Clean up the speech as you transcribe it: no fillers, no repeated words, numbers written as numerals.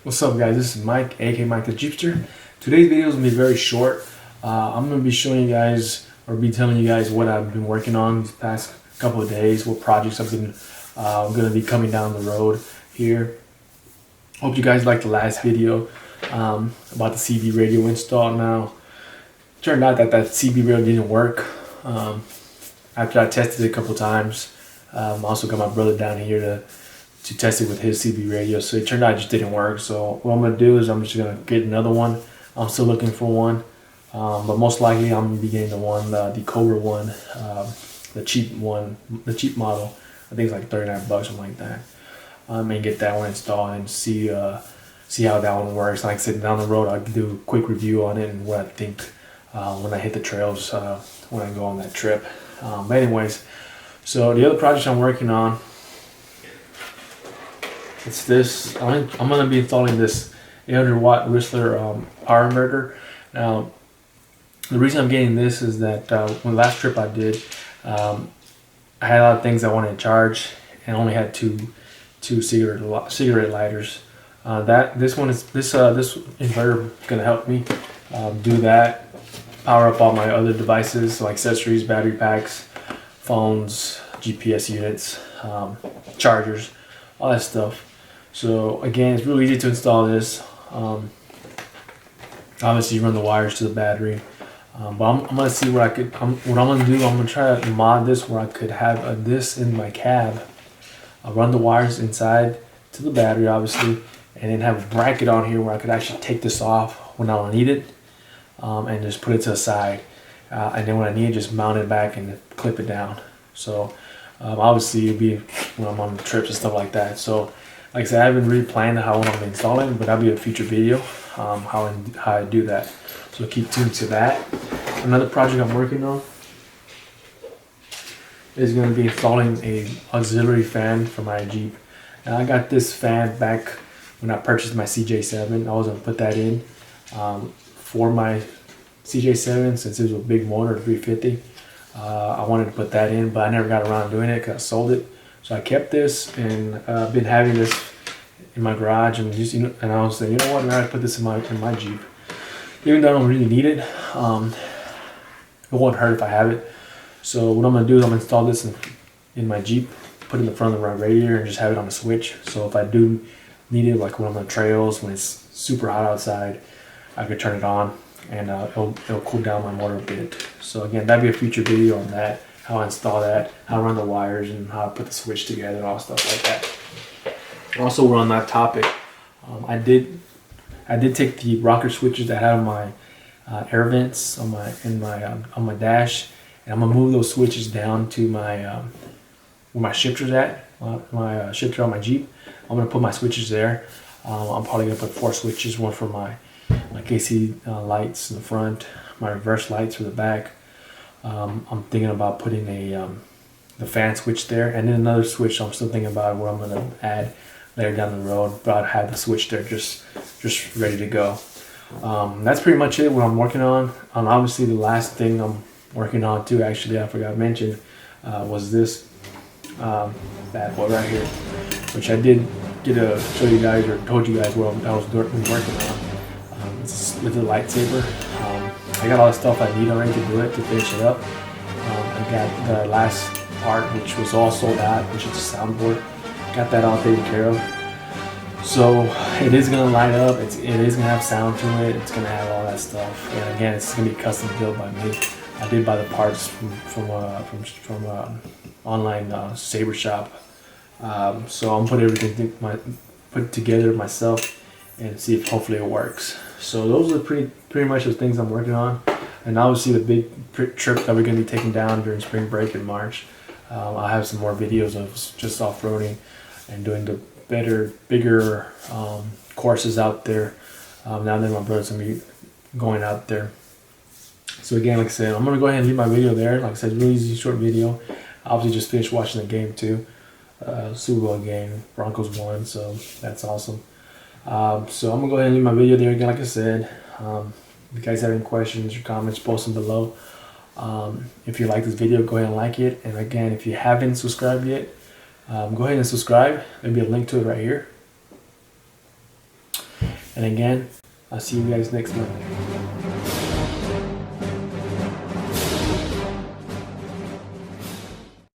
What's up, guys? This is Mike, aka Mike the Jeepster. Today's video is going to be very short. I'm going to be showing you guys, or be telling you guys what I've been working on these past couple of days, what projects I've been going to be coming down the road here. Hope you guys liked the last video about the CB radio install. Now, it turned out that CB radio didn't work after I tested it a couple times. I also got my brother down here to test it with his CB radio, so it turned out it just didn't work. So what I'm going to do is I'm just going to get another one. I'm still looking for one, but most likely I'm going to be getting the Cobra one, the cheap model. I think it's like 39 bucks, something like that. I may get that one installed and see how that one works. Like I said, down the road I'll do a quick review on it and what I think when I hit the trails when I go on that trip. But anyways, so the other project I'm working on, it's this. I'm going to be installing this 800-watt Whistler power inverter. Now, the reason I'm getting this is that when the last trip I did, I had a lot of things I wanted to charge, and I only had two cigarette lighters. This inverter is going to help me do that. Power up all my other devices, like accessories, battery packs, phones, GPS units, chargers, all that stuff. So again, it's really easy to install this. Obviously, you run the wires to the battery, but I'm gonna see what I'm gonna do. I'm gonna try to mod this where I could have this in my cab. I'll run the wires inside to the battery, obviously, and then have a bracket on here where I could actually take this off when I don't need it, and just put it to the side. And then when I need it, just mount it back and clip it down. So obviously, it'll be when I'm on trips and stuff like that. So like I said, I haven't really planned how I'm installing, but that'll be a future video, how I do that. So keep tuned to that. Another project I'm working on is going to be installing a auxiliary fan for my Jeep. Now, I got this fan back when I purchased my CJ7. I was going to put that in for my CJ7 since it was a big motor, 350. I wanted to put that in, but I never got around to doing it because I sold it. So I kept this, and I've been having this in my garage, and and I was saying, you know what, I put this in my Jeep, even though I don't really need it. It won't hurt if I have it. So what I'm gonna do is I'm gonna install this in my Jeep, put it in the front of my radiator, and just have it on a switch. So if I do need it, like when I'm on trails, when it's super hot outside, I could turn it on, and it'll cool down my motor a bit. So again, that'd be a future video on that. How I install that, how I run the wires, and how I put the switch together and all stuff like that. Also, we're on that topic. I did take the rocker switches that I had on my air vents on my dash, and I'm gonna move those switches down to my where my shifter's at, my shifter on my Jeep. I'm gonna put my switches there. I'm probably gonna put 4 switches, one for my AC lights in the front, my reverse lights for the back. I'm thinking about putting the fan switch there, and then another switch I'm still thinking about what I'm going to add later down the road, but I'll have the switch there just ready to go. That's pretty much it, what I'm working on. Obviously, the last thing I'm working on too, actually, I forgot to mention, was this bad boy right here, which I did get to show you guys, or told you guys what I was working on. It's with the lightsaber. I got all the stuff I need already to do it, to finish it up. I got the last part, which was all sold out, which is the soundboard. Got that all taken care of. So it is going to light up. It is going to have sound to it. It's going to have all that stuff. And again, it's going to be custom built by me. I did buy the parts from online saber shop. So I'm put everything put together myself and see if hopefully it works. So those are pretty much the things I'm working on, and obviously the big trip that we're going to be taking down during spring break in March. I'll have some more videos of just off-roading and doing the bigger courses out there. Now that my brother's going to be going out there. So again, like I said, I'm going to go ahead and leave my video there. Like I said, really easy short video. I obviously just finished watching the game too, Super Bowl game. Broncos won, so that's awesome. So I'm gonna go ahead and leave my video there again. Like I said, if you guys have any questions or comments, post them below. If you like this video, go ahead and like it. And again, if you haven't subscribed yet, go ahead and subscribe. There'll be a link to it right here. And again, I'll see you guys next month.